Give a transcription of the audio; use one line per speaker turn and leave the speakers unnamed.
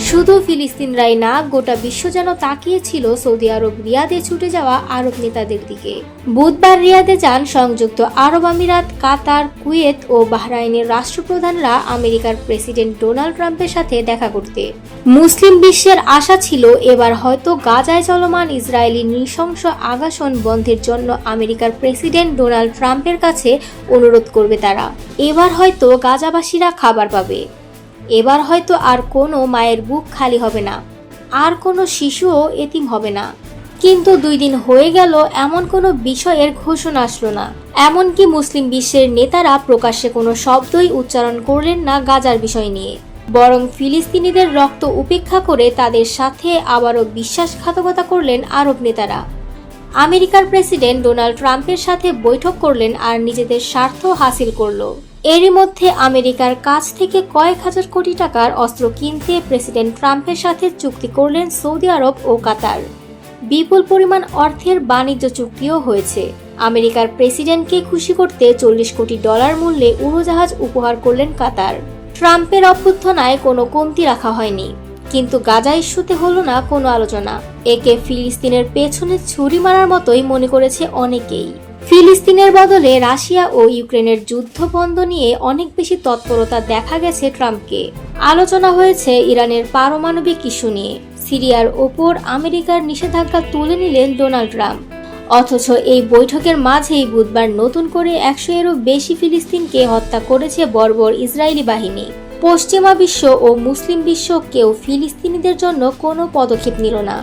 শুধু ফিলিস্তিনরাই না, গোটা বিশ্ব যেন তাকিয়েছিল সৌদি আরব রিয়াদে ছুটে যাওয়া আরব নেতাদের দিকে। বুধবার রিয়াদে যান সংযুক্ত আরব আমিরাত, কাতার, কুয়েত ও বাহরাইনের রাষ্ট্রপ্রধানরা আমেরিকার প্রেসিডেন্ট ডোনাল্ড ট্রাম্পের সাথে দেখা করতে। মুসলিম বিশ্বের আশা ছিল এবার হয়তো গাজায় চলমান ইসরায়েলি নৃশংস আগ্রাসন বন্ধের জন্য আমেরিকার প্রেসিডেন্ট ডোনাল্ড ট্রাম্পের কাছে অনুরোধ করবে তারা। এবার হয়তো গাজাবাসীরা খাবার পাবে। এবার হয়তো আর কোনো মায়ের বুক খালি হবে না, আর কোনো শিশুও এতিম হবে না। কিন্তু 2 দিন হয়ে গেল, এমন কোনো বিষয়ের ঘোষণা আসলো না। এমনকি মুসলিম বিশ্বের নেতারা প্রকাশ্যে কোনো শব্দই উচ্চারণ করলেন না গাজার বিষয় নিয়ে। বরং ফিলিস্তিনিদের রক্ত উপেক্ষা করে তাদের সাথে আবারও বিশ্বাসঘাতকতা করলেন আরব নেতারা। আমেরিকার প্রেসিডেন্ট ডোনাল্ড ট্রাম্পের সাথে বৈঠক করলেন আর নিজেদের স্বার্থ হাসিল করলো। এরই মধ্যে আমেরিকার কাছ থেকে কয়েক হাজার কোটি টাকার অস্ত্র কিনতে প্রেসিডেন্ট ট্রাম্পের সাথে চুক্তি করলেন সৌদি আরব ও কাতার। বিপুল পরিমাণ অর্থের বাণিজ্য চুক্তিও হয়েছে। আমেরিকার প্রেসিডেন্টকে খুশি করতে $40 কোটি মূল্যে উড়োজাহাজ উপহার করলেন কাতার। ট্রাম্পের অভ্যর্থনায় কোনো কমতি রাখা হয়নি। কিন্তু গাজা ইস্যুতে হলো না কোনো আলোচনা। একে ফিলিস্তিনের পেছনে ছুরি মারার মতোই মনে করেছে অনেকেই। ফিলিস্তিনের বদলে রাশিয়া ও ইউক্রেনের যুদ্ধ বন্ধ নিয়ে অনেক বেশি তৎপরতা দেখা গেছে ট্রাম্পকে। আলোচনা হয়েছে ইরানের পারমাণবিক ইস্যু নিয়ে। সিরিয়ার ওপর আমেরিকার নিষেধাজ্ঞা তুলে নিলেন ডোনাল্ড ট্রাম্প। অথচ এই বৈঠকের মাঝেই বুধবার নতুন করে 100-এরও বেশি ফিলিস্তিনকে হত্যা করেছে বর্বর ইসরায়েলি বাহিনী। পশ্চিমা বিশ্ব ও মুসলিম বিশ্ব কেউ ফিলিস্তিনিদের জন্য কোনো পদক্ষেপ নিল না।